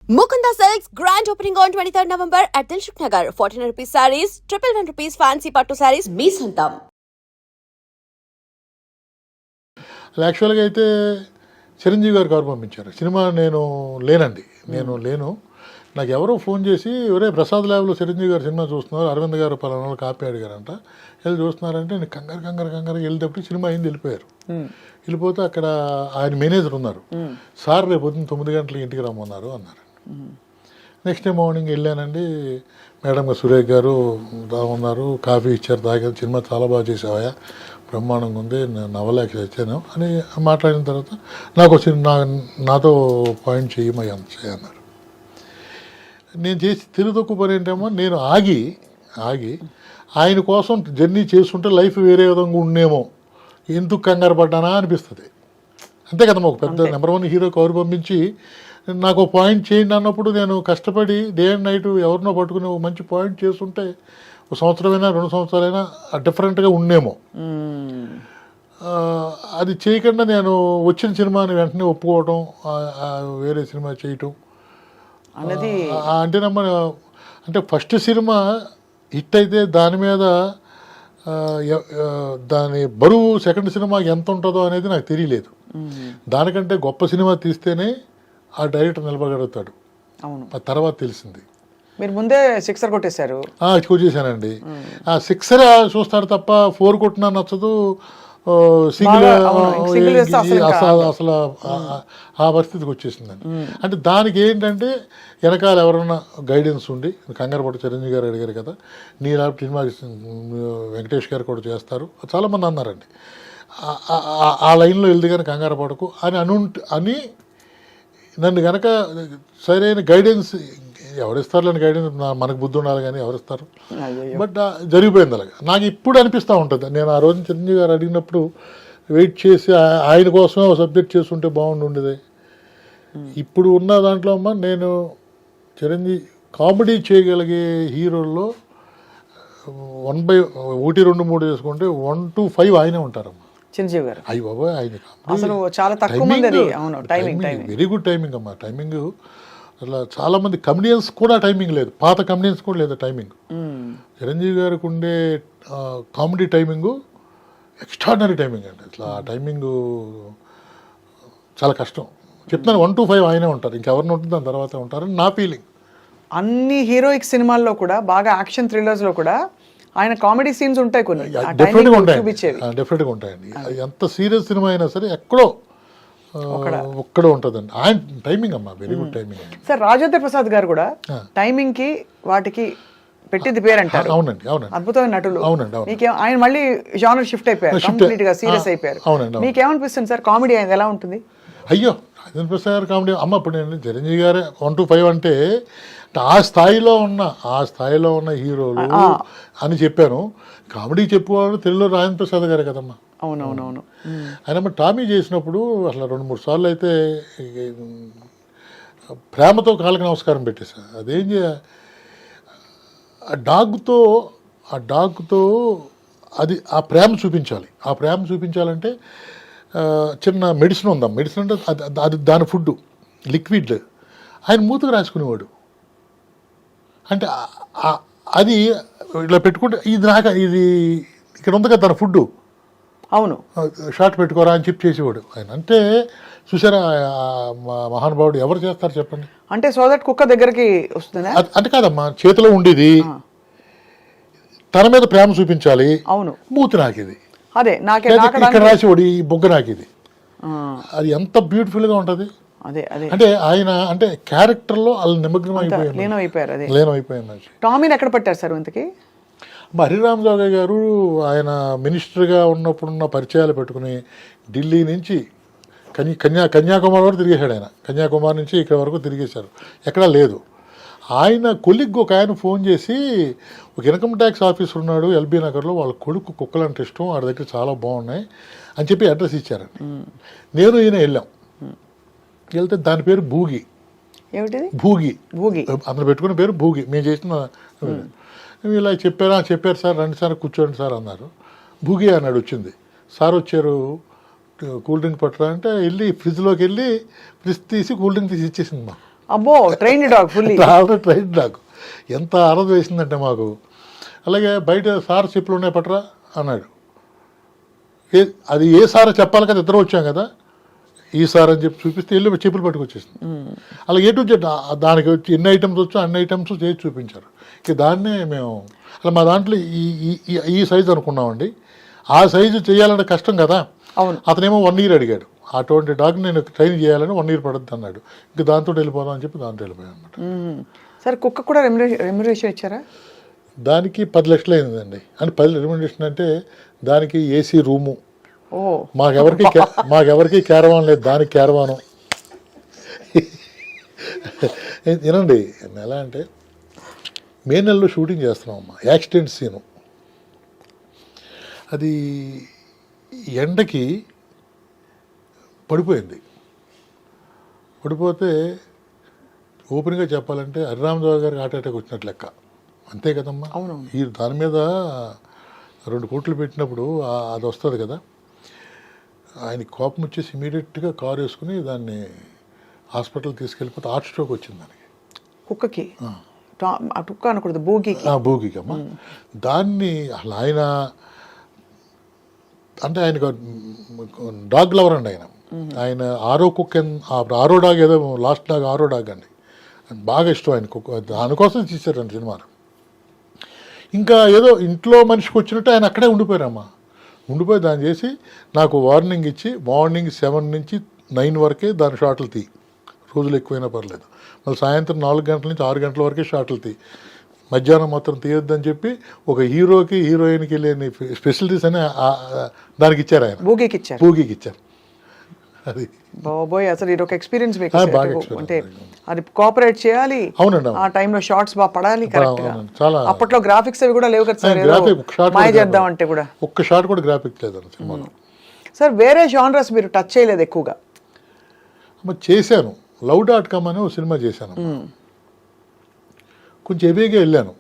Mukunda Silks grand opening on 23rd November at Dilshuk Nagar. 1400 rupees sarees, 111 rupees fancy pattu sarees, మీ సొంతం. యాక్చువల్గా అయితే చిరంజీవి గారు cover పంపించారు. Cinema నేను లేను. నాకు ఎవరో ఫోన్ చేసి ఎవరే ప్రసాద్ ల్యాబ్లో చిరంజీవి గారు సినిమా చూస్తున్నారు, అరవింద్ గారు పలానా కాపీ అడిగారంట, వెళ్ళి చూస్తున్నారంటే నేను కంగారు వెళ్ళేటప్పుడు సినిమా అయింది, వెళ్ళిపోయారు. వెళ్ళిపోతే అక్కడ ఆయన మేనేజర్ ఉన్నారు. సార్ రేపు పొద్దున్న 9 గంటలకు ఇంటికి రమ్మన్నారు అన్నారు. నెక్స్ట్ డే మార్నింగ్ వెళ్ళానండి. మేడం గారు సురేష్ గారు ఉన్నారు, కాఫీ ఇచ్చారు, తాగాను. సినిమా చాలా బాగా చేసావా, బ్రహ్మాండంగా ఉంది, నేను నవ్వలేక వచ్చాను అని మాట్లాడిన తర్వాత నాకు నాతో పాయింట్ చేయమన్నారు. నేను చేసి తిరుగుతొక్కు పని ఏంటేమో, నేను ఆగి ఆయన కోసం జర్నీ చేస్తుంటే లైఫ్ వేరే విధంగా ఉండేమో, ఎందుకు కంగారు పడ్డానా అనిపిస్తుంది. అంతే కదమ్మా, ఒక పెద్ద నెంబర్ 1 హీరో కవర్ పంపించి నాకు పాయింట్ చేయండి అన్నప్పుడు నేను కష్టపడి డే అండ్ నైట్ ఎవరినో పట్టుకుని ఒక మంచి పాయింట్ చేస్తుంటే ఒక సంవత్సరమైనా 2 సంవత్సరాలైనా డిఫరెంట్గా ఉండేమో. అది చేయకుండా నేను వచ్చిన సినిమాని వెంటనే ఒప్పుకోవటం, వేరే సినిమా చేయటం అనేది అంటేనమ్మా. అంటే ఫస్ట్ సినిమా హిట్ అయితే దాని మీద దాని బరువు సెకండ్ సినిమాకి ఎంత ఉంటుందో అనేది నాకు తెలియలేదు. దానికంటే గొప్ప సినిమా తీస్తేనే ఆ డైరెక్టర్ నిలబడగలుగుతాడు. అవును, ఆ తర్వాత తెలిసింది. మీరు ముందే 6 కొట్టేశారు. కొట్టేశానండి. ఆ 6 చూస్తాడు తప్ప 4 కొట్టినా నచ్చదు, సింగిల్ అసలు ఆ పరిస్థితికి వచ్చేసిందండి. అంటే దానికి ఏంటంటే వెనకాల ఎవరన్నా గైడెన్స్ ఉండి, కంగారు పట్టు చిరంజీవి గారు అడిగారు కదా, నీ ల్యాబ్ సినిమా వెంకటేష్ గారు కూడా చేస్తారు, చాలామంది అన్నారండి. ఆ లైన్లో వెళ్తే కానీ కంగారు పడకు అని నన్ను కనుక సరైన గైడెన్స్ ఎవరిస్తారులేని గైడెన్స్, మనకు బుద్ధి ఉండాలి కానీ ఎవరిస్తారు. బట్ జరిగిపోయింది అలాగా. నాకు ఇప్పుడు అనిపిస్తూ ఉంటుంది, నేను ఆ రోజు చిరంజీవి గారు అడిగినప్పుడు వెయిట్ చేసి ఆయన కోసమే ఒక సబ్జెక్ట్ చేస్తుంటే బాగుండేది. ఇప్పుడు ఉన్న దాంట్లో అమ్మ నేను చిరంజీవి కామెడీ చేయగలిగే హీరోల్లో 1/1, 2, 3 చేసుకుంటే 1 to 5 ఆయనే ఉంటారమ్మా. చిరంజీవి గారు అయ్యి బాబా, ఆయన అసలు చాలా తక్కువ మంది. అవును, టైమింగ్ వెరీ గుడ్ టైమింగ్ అమ్మా. టైమింగ్ అలా చాలామంది కమెడియన్స్ కూడా టైమింగ్ లేదు, పాత కమెడియన్స్ కూడా లేదు టైమింగ్. చిరంజీవి గారికి ఉండే కామెడీ టైమింగు ఎక్స్ట్రాడినరీ టైమింగ్ అండి. అసలు ఆ టైమింగ్ చాలా కష్టం. చెప్తున్నాను, 1 to 5 ఆయనే ఉంటారు, ఇంకెవరిని ఉంటుంది దాని తర్వాత ఉంటారని నా ఫీలింగ్. అన్ని హీరోయిక్ సినిమాల్లో కూడా, బాగా యాక్షన్ థ్రిల్లర్స్లో కూడా ఆయన కామెడీ సీన్స్ ఉంటాయి, కొన్ని డెఫినెట్గా ఉంటాయండి. ఎంత సీరియస్ సినిమా అయినా సరే ఎక్కడో ఒక్కడో ఉంటుందండి ఆయన టైమింగ్ అమ్మా. Very good timing. Sir, Rajendra Prasad గారు కూడా టైమింగ్ కి వాటికి పెట్టింది పేరు అంటారు. అవునండి. అద్భుతమైన నటులు. అవునండి. ఆయన మళ్ళీ జానర్ షిఫ్ట్ అయిపోయారు, కంప్లీట్ గా సీరియస్ అయిపోయారు. మీకేమనిపిస్తుంది సార్, కామెడీ ఆయన ఎలా ఉంటుంది? అయ్యో, రాజేంద్ర ప్రసాద్ గారు కామెడీ అమ్మ. ఇప్పుడు నేను చిరంజీవి గారే 1 to 5 అంటే ఆ స్థాయిలో ఉన్న హీరోలు అని చెప్పాను. కామెడీ చెప్పుకోవాలి తెలుగులో రాజేంద్ర ప్రసాద్ గారే కదమ్మా. అవునవునవును. ఆయన టామీ చేసినప్పుడు అసలు 2-3 సార్లు అయితే ప్రేమతో కాళ్ళకి నమస్కారం పెట్టేసా. అదేం ఆ డాగ్తో అది ఆ ప్రేమ చూపించాలి. ఆ ప్రేమ చూపించాలంటే చిన్న మెడిసిన్ ఉందాం. మెడిసిన్ అంటే అది దాని ఫుడ్ లిక్విడ్ ఆయన మూతకు రాసుకునేవాడు. అంటే అది ఇట్లా పెట్టుకుంటే ఇది ఇక్కడ ఉంది కదా తన ఫుడ్, అవును, షార్ట్ పెట్టుకోరా అని చెప్పి చేసేవాడు ఆయన. అంటే చూసారా మహానుభావుడు ఎవరు చేస్తారు చెప్పండి. అంటే సో దట్ కుక్క దగ్గరికి వస్తుంది అంటే కాదమ్మా, చేతిలో ఉండేది తన మీద ప్రేమ చూపించాలి. అవును, మూతి నాకిది, అదే ఇక్కడ రాసేవాడు ఈ బొగ్గ నాకిది. అది ఎంత బ్యూటిఫుల్గా ఉంటుంది. అంటే ఆయన అంటే క్యారెక్టర్లో వాళ్ళు నిమగ్నం అయిపోయారు. టామీని ఎక్కడ పట్టారు సార్ ఇంతకీ? హరిరామ్ జోగయ్య గారు ఆయన మినిస్టర్గా ఉన్నప్పుడున్న పరిచయాలు పెట్టుకుని ఢిల్లీ నుంచి కన్యాకుమారి వరకు తిరిగేశాడు ఆయన. కన్యాకుమారి నుంచి ఇక్కడ వరకు తిరిగేశారు, ఎక్కడా లేదు. ఆయన కొలిగ్ ఒక ఆయన ఫోన్ చేసి, ఒక ఇన్కమ్ ట్యాక్స్ ఆఫీసర్ ఉన్నాడు ఎల్బీ నగర్లో, వాళ్ళ కొడుకు కుక్కలంటే ఇష్టం, వాడి దగ్గర చాలా బాగున్నాయి అని చెప్పి అడ్రస్ ఇచ్చారండి. నేను ఈయన వెళ్తే దాని పేరు భూగి. భూగి అతను పెట్టుకున్న పేరు భూగి. మేము చేసిన ఇలా చెప్పారు సార్, రండి సార్ కూర్చోండి సార్ అన్నారు. భూగి అన్నాడు. వచ్చింది, సార్ వచ్చారు, కూల్ డ్రింక్ పట్టరా అంటే వెళ్ళి ఫ్రిడ్జ్లోకి వెళ్ళి ఫ్రిడ్జ్ తీసి కూల్ డ్రింక్ తీసి ఇచ్చేసింది. మా అబ్బో trained dog fully. Already train నాకు ఎంత ఆనందం వేసిందంటే మాకు. అలాగే బయట సార్ చెప్పులు ఉన్నాయి పట్రా అన్నాడు. అది ఏ సారో చెప్పాలి కదా, ఇద్దరు వచ్చాం కదా, ఈ సార్ అని చెప్పి చూపిస్తే వెళ్ళి చెప్పులు పట్టుకొచ్చేసింది. అలా ఏ టు జెడ్ దానికి వచ్చి ఎన్ని ఐటమ్స్ వచ్చో అన్ని ఐటమ్స్ చేసి చూపించారు. ఇక దాన్నే మేము అలా మా దాంట్లో ఈ సైజు అనుకున్నామండి. ఆ సైజు చేయాలంటే కష్టం కదా. అవును. అతనేమో 1 year అడిగాడు. అటువంటి డాగ్ నేను ట్రైన్ చేయాలని 1 year పడుద్ది అన్నాడు. ఇంక దాంతో వెళ్ళిపోదాం అని చెప్పి దాంతో వెళ్ళిపోయాం అనమాట. సరే కుక్క కూడా రెమ్యునరేషన్ ఇచ్చారా? దానికి 10 లక్షలు అయిందండి. అంటే 10 రెమ్యునరేషన్ అంటే దానికి ఏసీ రూము, ఓ మాకెవరికి క్యారవాన్ లేదు, దానికి క్యారవాను. వినండి, ఎలా అంటే మే నెలలో షూటింగ్ చేస్తున్నామమ్మా, యాక్సిడెంట్ సీను. అది ఎండకి పడిపోయింది. పడిపోతే ఓపెన్గా చెప్పాలంటే హరిరామరావు గారికి హార్ట్ అటాక్ వచ్చినట్టు లెక్క, అంతే కదమ్మా. ఈ దాని మీద 2 కోట్లు పెట్టినప్పుడు అది వస్తుంది కదా. ఆయన కోపం వచ్చేసి ఇమీడియట్గా కారు వేసుకుని దాన్ని హాస్పిటల్ తీసుకెళ్ళిపోతే హార్ట్ స్ట్రోక్ వచ్చింది దానికి. కుక్కకి కుక్క అనకూడదు, భూగికి అమ్మ. దాన్ని అసలు ఆయన అంటే ఆయన డాగ్ లవర్ అండి. ఆయన ఆరో డాగ్ ఏదో లాస్ట్ డాగ్ 6వ డాగ్ అండి. బాగా ఇష్టం ఆయన కుక్క. దానికోసం తీశారండి సినిమాను. ఇంకా ఏదో ఇంట్లో మనిషికి వచ్చినట్టు ఆయన అక్కడే ఉండిపోయారమ్మా. ఉండిపోయి దాన్ని చేసి నాకు వార్నింగ్ ఇచ్చి మార్నింగ్ 7 నుంచి 9 వరకే దాని షాట్లు తీ, రోజులు ఎక్కువైనా పర్లేదు. మళ్ళీ సాయంత్రం 4 గంటల నుంచి 6 గంటల వరకే షాట్లు తీ, మధ్యాహ్నం మొత్తం తీయొద్దని చెప్పి ఒక హీరోకి హీరోయిన్కి వెళ్ళే స్పెషలిటీస్ అని దానికి ఇచ్చారు ఆయన. భూగికి ఇచ్చారు. అది బాబోయ్, అసలు ఇది ఒక ఎక్స్పీరియన్స్ మీకు. బాగా అంటే అది కోఆపరేట్ చేయాలి. అవునండి. ఆ టైంలో షార్ట్స్ బాగా పడాలి కరెక్ట్ గా. చాలా అప్పట్లో గ్రాఫిక్స్ అవి కూడా లేవు కదా సార్. మాయ చేద్దాం అంటే కూడా ఒక్క షాట్ కూడా గ్రాఫిక్స్ లేదండి సినిమాలో. సార్ వేరే జానరస్ మీరు టచ్ చేయలేదు ఎక్కువగా? చేశాను. Love.com అని ఒక సినిమా చేశాను. కొంచెం హెవీగా వెళ్ళాను.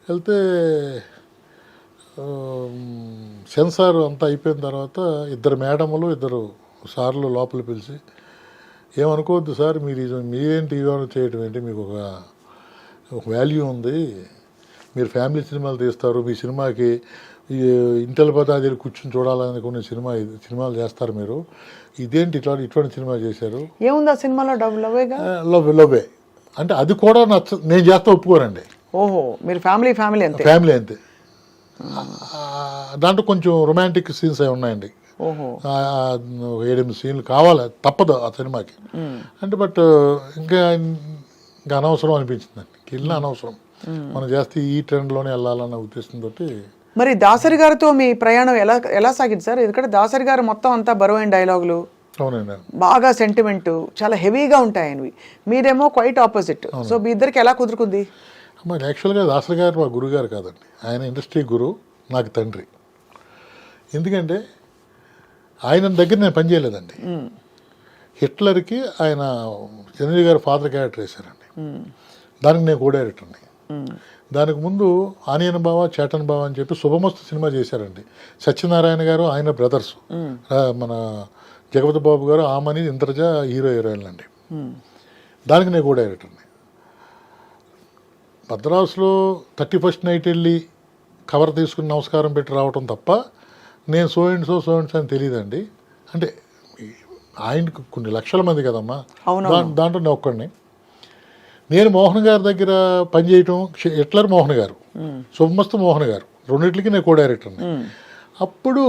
వెళ్తే సెన్సార్ అంతా అయిపోయిన తర్వాత 2 మేడములు 2 సార్లు లోపల పిలిచి, ఏమనుకోవద్దు సార్, మీరేంటి ఇవన్నీ చేయటం ఏంటి, మీకు ఒక వాల్యూ ఉంది, మీరు ఫ్యామిలీ సినిమాలు తీస్తారు, మీ సినిమాకి ఇంటల పదాలు కూర్చొని చూడాలనుకునే సినిమాలు చేస్తారు మీరు, ఇదేంటి ఇటువంటి సినిమా చేశారు. ఏముంది ఆ సినిమాలో? లవ్వే అంటే అది కూడా నేను చేస్తా ఒప్పుకోరండి. ఓహో, మీరు ఫ్యామిలీ అంతే. ఫ్యామిలీ అంతే. దాంట్లో కొంచెం రొమాంటిక్ సీన్స్ అవి ఉన్నాయండి. 7-8 సీన్లు కావాలి, తప్పదు ఆ సినిమాకి. అంటే బట్ ఇంకా అనవసరం అనిపించిందండి. వెళ్ళిన అనవసరం, మనం చేస్తే ఈ ట్రెండ్లోనే వెళ్ళాలన్న ఉద్దేశంతో. మరి దాసరి గారితో మీ ప్రయాణం ఎలా సాగింది సార్? ఎందుకంటే దాసరి గారు మొత్తం అంతా బరువైన డైలాగులు, అవునండి, బాగా సెంటిమెంట్, చాలా హెవీగా ఉంటాయి ఆయనవి. మీరేమో క్వైట్ ఆపోజిట్. సో మీ ఇద్దరికి ఎలా కుదురుకుంది? అమ్మ, యాక్చువల్గా దాసరి గారు మా గురుగారు కాదండి, ఆయన ఇండస్ట్రీ గురు, నాకు తండ్రి. ఎందుకంటే ఆయన దగ్గర నేను పనిచేయలేదండి. హిట్లర్కి ఆయన చిరంజీవి గారు ఫాదర్ క్యారెక్టర్ వేశారండి. దానికి నేను కో డైరెక్టర్ని. దానికి ముందు ఆనియన్ బావ, చేటన్ బావ అని చెప్పి శుభమస్తు సినిమా చేశారండి. సత్యనారాయణ గారు ఆయన బ్రదర్స్, మన జగపతి బాబు గారు, ఆమని, ఇంద్రజ హీరోయిన్లు అండి. దానికి నేను కో డైరెక్టర్ని. మద్రాసులో 31st నైట్ వెళ్ళి కవర్ తీసుకుని నమస్కారం పెట్టి రావటం తప్ప నేను సో అండ్ సో అని తెలియదండి. అంటే ఆయనకు కొన్ని లక్షల మంది కదమ్మా, దాంట్లో నేను ఒక్కడిని. నేను మోహన్ గారి దగ్గర పనిచేయటం, హిట్లర్ మోహన్ గారు, శుభమస్తు మోహన్ గారు, రెండింటికి నేను కో డైరెక్టర్ని. అప్పుడు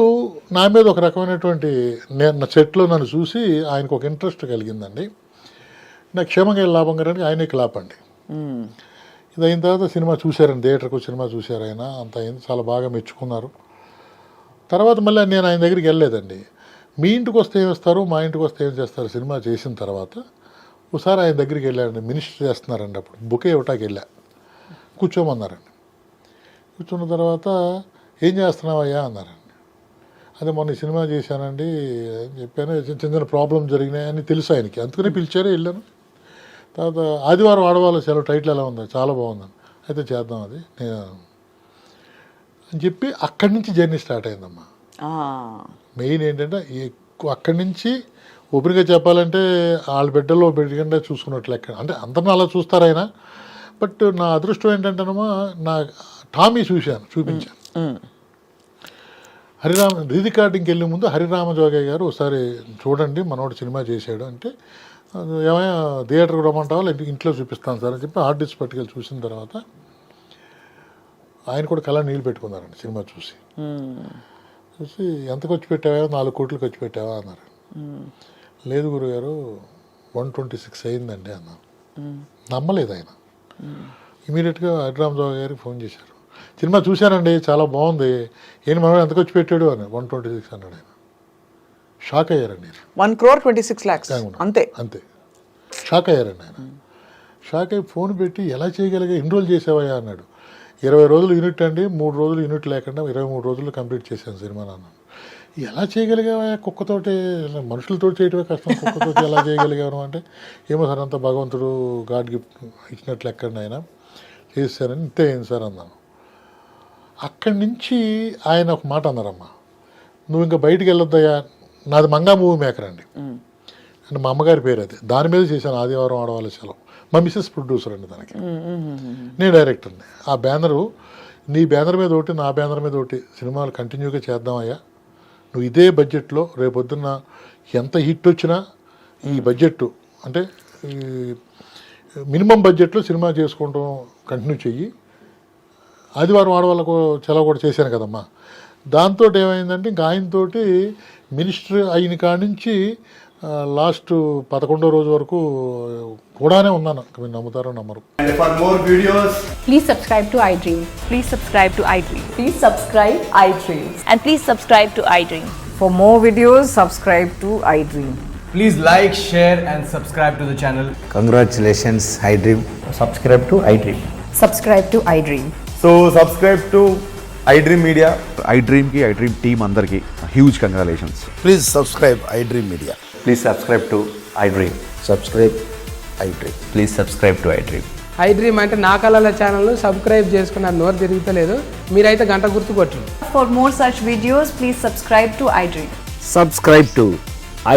నా మీద ఒక రకమైనటువంటి నా సెట్లో నన్ను చూసి ఆయనకు ఒక ఇంట్రెస్ట్ కలిగిందండి. నాకు క్షేమంగా లాభం గారు ఆయనే క్లాప్ అండి. ఇది అయిన తర్వాత సినిమా చూశారండి, థియేటర్కు సినిమా చూశారు ఆయన, అంత అయింది, చాలా బాగా మెచ్చుకున్నారు. తర్వాత మళ్ళీ నేను ఆయన దగ్గరికి వెళ్ళలేదండి. మీ ఇంటికి వస్తే ఏమిస్తారు, మా ఇంటికి వస్తే ఏం చేస్తారు సినిమా చేసిన తర్వాత ఒకసారి ఆయన దగ్గరికి వెళ్ళారండి. మినిస్టర్ చేస్తున్నారండి, అప్పుడు బుకే ఇవ్వటానికి వెళ్ళా. కూర్చోమన్నారండి. కూర్చున్న తర్వాత ఏం చేస్తున్నావయ్యా అన్నారండి. అదే మొన్న సినిమా చేశానండి అని చెప్పాను. చిన్న ప్రాబ్లం జరిగినాయి అని తెలుసు ఆయనకి, అందుకనే పిలిచారే, వెళ్ళాను. తర్వాత ఆదివారం ఆడవాళ్ళ సెలవు టైటిల్ ఎలా ఉందా, చాలా బాగుందని, అయితే చేద్దాం అది అని చెప్పి అక్కడి నుంచి జర్నీ స్టార్ట్ అయిందమ్మా. మెయిన్ ఏంటంటే అక్కడి నుంచి ఓపెన్గా చెప్పాలంటే వాళ్ళ బిడ్డలో బిడ్డగా చూసుకున్నట్లు లెక్క. అంటే అందరిని అలా చూస్తారు ఆయన. బట్ నా అదృష్టం ఏంటంటేనమ్మా, నా టామీ చూపించాను. రికార్డింగ్కి వెళ్ళే ముందు హరిరామ జోగయ్య గారు ఒకసారి చూడండి మనోడు సినిమా చేశాడు అంటే, ఏమైనా థియేటర్కి రమ్మంటావా లేదా ఇంట్లో చూపిస్తాను సార్ అని చెప్పి హార్డ్ డిస్క్ పట్టుకెళ్ళి చూసిన తర్వాత ఆయన కూడా కళ నీళ్ళు పెట్టుకున్నారండి సినిమా చూసి. ఎంత ఖర్చు పెట్టావా, 4 కోట్లు ఖర్చు పెట్టావా అన్నారు. లేదు గురుగారు 126 అయిందండి అన్నాను. నమ్మలేదు ఆయన. ఇమీడియట్గా హరిరామరావు గారికి ఫోన్ చేశారు. సినిమా చూశానండి, చాలా బాగుంది, ఏంటి మనోడు ఎంత ఖర్చు పెట్టాడు అని. 126 అన్నాడు ఆయన. షాక్ అయ్యారండి. 1,26,00,000 అంతే అంతే షాక్ అయ్యారండి ఆయన. షాక్ అయ్యి ఫోన్ పెట్టి ఎలా చేయగలిగా, ఎన్ని రోజులు చేసావయ్యా అన్నాడు. 20 రోజులు యూనిట్ అండి, 3 రోజులు యూనిట్ లేకుండా 23 రోజులు కంప్లీట్ చేశాను సినిమా అన్నాను. ఎలా చేయగలిగావా కుక్కతోటి, మనుషులతో చేయటమే కష్టం, కుక్కతోటి ఎలా చేయగలిగాను అంటే, ఏమో సార్ అంతా భగవంతుడు గాడ్ గిఫ్ట్ ఇచ్చినట్లు ఎక్కండి ఆయన చేశారని. ఇంతే అయింది సార్ అన్నాను. అక్కడి నుంచి ఆయన ఒక మాట అన్నారమ్మా, నువ్వు ఇంకా బయటికి వెళ్ళొద్దయ్యా. నాది మంగా మూవీ మేకర్ అండి అంటే మా అమ్మగారి పేరు అది, దాని మీద చేశాను ఆదివారం ఆడవాళ్ళ సెలవు. మా మిస్సెస్ ప్రొడ్యూసర్ అండి దానికి, నేను డైరెక్టర్ని. ఆ బ్యానరు నీ బ్యానర్ మీద ఒకటి, నా బ్యానర్ మీద ఒకటి సినిమాలు కంటిన్యూగా చేద్దామయ్యా. నువ్వు ఇదే బడ్జెట్లో రేపొద్దున్న ఎంత హిట్ వచ్చినా ఈ బడ్జెట్ అంటే మినిమం బడ్జెట్లో సినిమా చేసుకుంటాం కంటిన్యూ చెయ్యి. ఆదివారం ఆడవాళ్ళకు సెలవు కూడా చేశాను కదమ్మా. దాంతో ఏమైందంటే ఇంకా ఆయనతోటి మినిస్టర్ అయిన కాడి నుంచి లాస్ట్ 11వ రోజు వరకు కూడానే ఉన్నాను. మీరు నమ్ముతారో నమ్మరు. And for more videos, Please subscribe to iDream. Please subscribe to iDream. Please subscribe iDream. And please subscribe to iDream. For more videos, subscribe to iDream. please like, share and subscribe to the channel. Congratulations, iDream. Subscribe to iDream. Subscribe to iDream. So subscribe to iDream Media. iDream की iDream team अंदर की huge congratulations. Please subscribe iDream Media. Please subscribe to iDream. Subscribe iDream. Please subscribe to iDream. iDream అంటే నా కళల channel subscribe చేసుకున్న నోరు తిరుగుతలేదు, మీరైతే గంట గుర్తు కొట్టండి. For more such videos, please subscribe to iDream. Subscribe to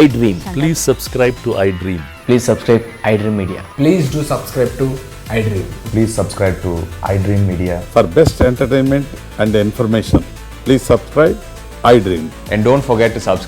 iDream. Please subscribe to iDream. Please subscribe iDream Media. Please do subscribe to iDream. Please subscribe to iDream Media. For best entertainment and information, please subscribe iDream. And don't forget to subscribe